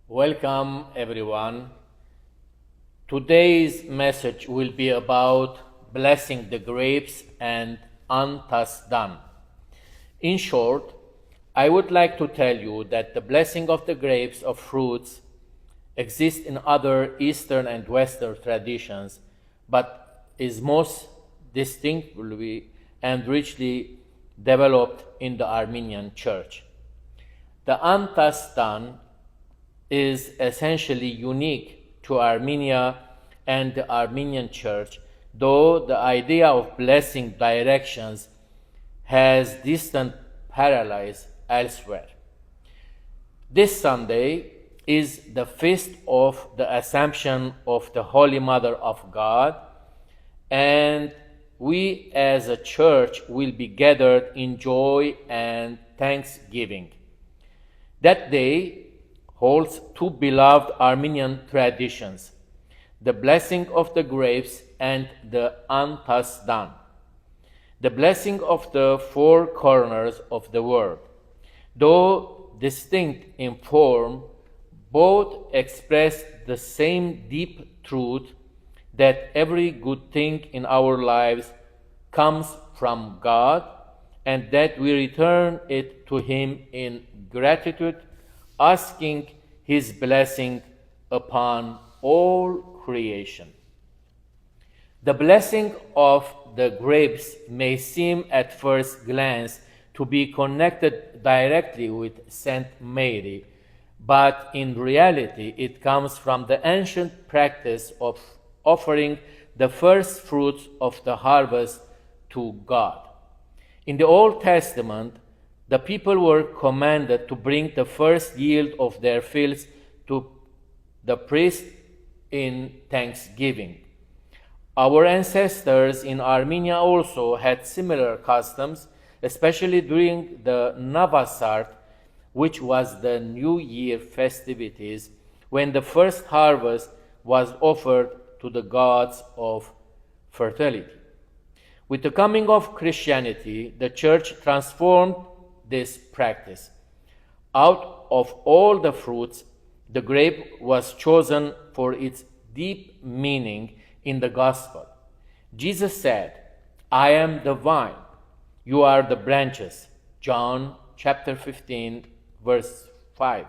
Welcome everyone. Today's message will be about blessing the grapes and Antasdan. In short, I would like to tell you that the blessing of the grapes of fruits exists in other Eastern and Western traditions, but is most distinctly and richly developed in the Armenian Church. The Antasdan is essentially unique to Armenia and the Armenian Church, though the idea of blessing directions has distant parallels elsewhere. This Sunday is the feast of the Assumption of the Holy Mother of God, and we as a church will be gathered in joy and thanksgiving. That day holds two beloved Armenian traditions, the blessing of the grapes and the Antasdan, the blessing of the four corners of the world. Though distinct in form, both express the same deep truth that every good thing in our lives comes from God and that we return it to Him in gratitude, asking His blessing upon all creation. The blessing of the grapes may seem at first glance to be connected directly with Saint Mary, but in reality it comes from the ancient practice of offering the first fruits of the harvest to God. In the Old Testament, the people were commanded to bring the first yield of their fields to the priest in thanksgiving. Our ancestors in Armenia also had similar customs, especially during the Navasart, which was the New Year festivities, when the first harvest was offered to the gods of fertility. With the coming of Christianity, the church transformed this practice. Out of all the fruits, the grape was chosen for its deep meaning in the gospel. Jesus said, "I am the vine, you are the branches." John chapter 15, verse 5.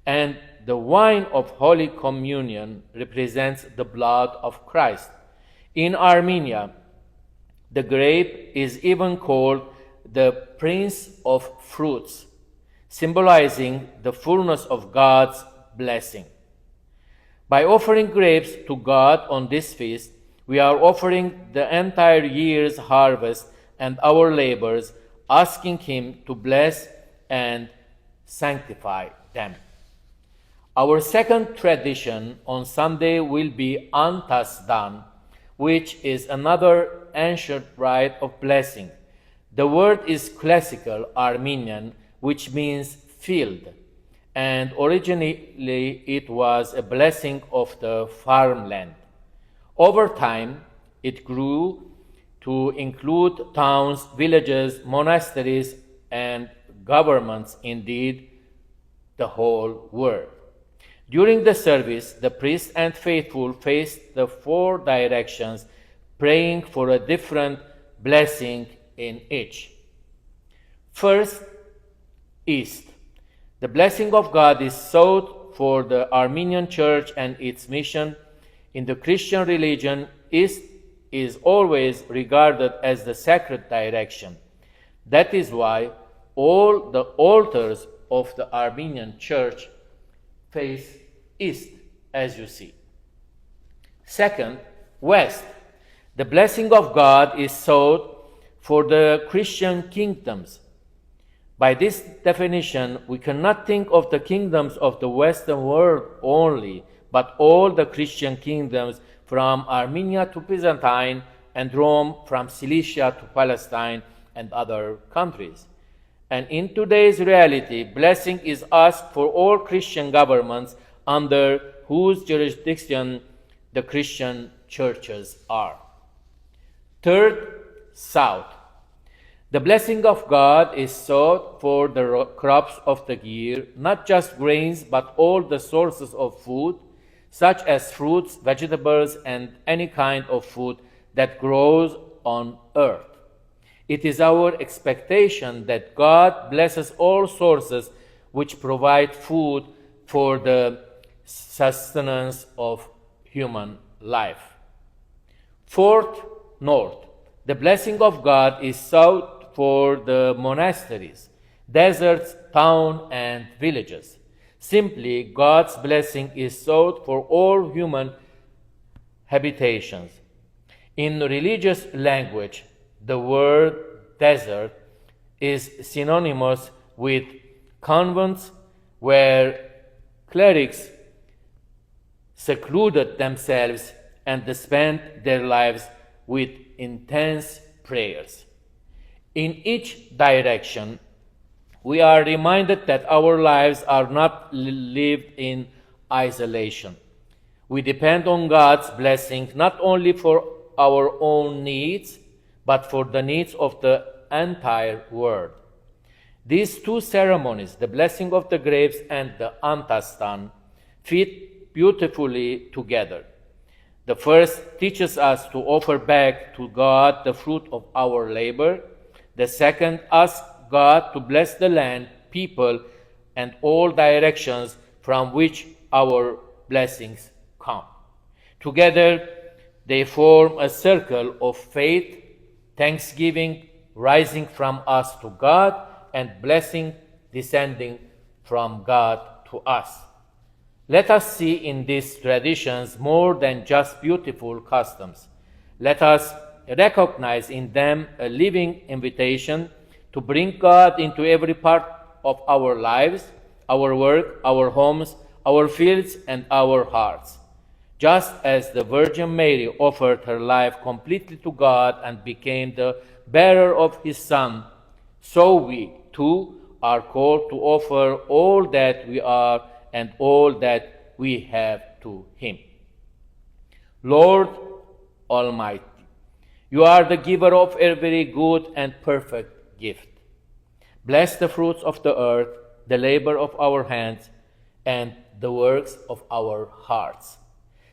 And the wine of Holy Communion represents the blood of Christ. In Armenia, the grape is even called the Prince of Fruits, symbolizing the fullness of God's blessing. By offering grapes to God on this feast, we are offering the entire year's harvest and our labors, asking Him to bless and sanctify them. Our second tradition on Sunday will be Antasdan, which is another ancient rite of blessing. The word is classical Armenian, which means field, and originally it was a blessing of the farmland. Over time, it grew to include towns, villages, monasteries, and governments, indeed, the whole world. During the service, the priest and faithful faced the four directions, praying for a different blessing in each. First, East. The blessing of God is sought for the Armenian Church and its mission. In the Christian religion, East is always regarded as the sacred direction. That is why all the altars of the Armenian Church face East, as you see. Second, West. The blessing of God is sought for the Christian kingdoms. By this definition, we cannot think of the kingdoms of the Western world only, but all the Christian kingdoms from Armenia to Byzantine and Rome, from Cilicia to Palestine and other countries. And in today's reality, blessing is asked for all Christian governments under whose jurisdiction the Christian churches are. Third, South. The blessing of God is sought for the crops of the year, not just grains, but all the sources of food, such as fruits, vegetables, and any kind of food that grows on earth. It is our expectation that God blesses all sources which provide food for the sustenance of human life. Fourth, north. The blessing of God is sought for the monasteries, deserts, towns, and villages. Simply, God's blessing is sought for all human habitations. In religious language, the word desert is synonymous with convents where clerics secluded themselves and spent their lives with intense prayers. In each direction, we are reminded that our lives are not lived in isolation. We depend on God's blessing not only for our own needs, but for the needs of the entire world. These two ceremonies, the blessing of the grapes and the Antasdan, fit beautifully together. The first teaches us to offer back to God the fruit of our labor. The second asks God to bless the land, people, and all directions from which our blessings come. Together, they form a circle of faith, thanksgiving rising from us to God, and blessing descending from God to us. Let us see in these traditions more than just beautiful customs. Let us recognize in them a living invitation to bring God into every part of our lives, our work, our homes, our fields, and our hearts. Just as the Virgin Mary offered her life completely to God and became the bearer of His Son, so we too are called to offer all that we are and all that we have to Him. Lord Almighty, You are the giver of every good and perfect gift. Bless the fruits of the earth, the labor of our hands, and the works of our hearts.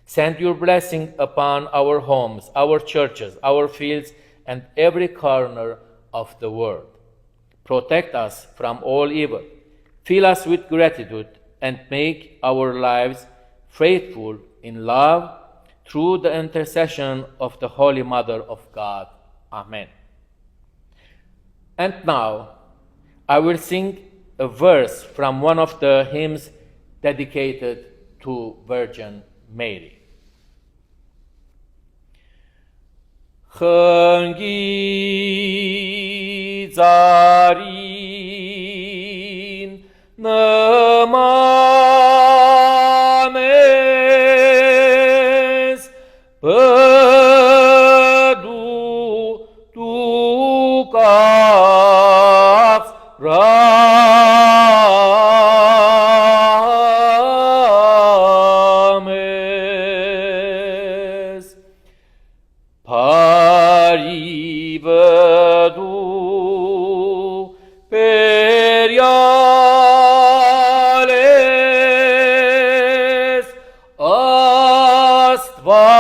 Send your blessing upon our homes, our churches, our fields, and every corner of the world. Protect us from all evil. Fill us with gratitude and make our lives faithful in love through the intercession of the Holy Mother of God. Amen. And now, I will sing a verse from one of the hymns dedicated to Virgin Mary. Խնգի ծարին նման ես բդու կապ ռամես Paribadu periales astva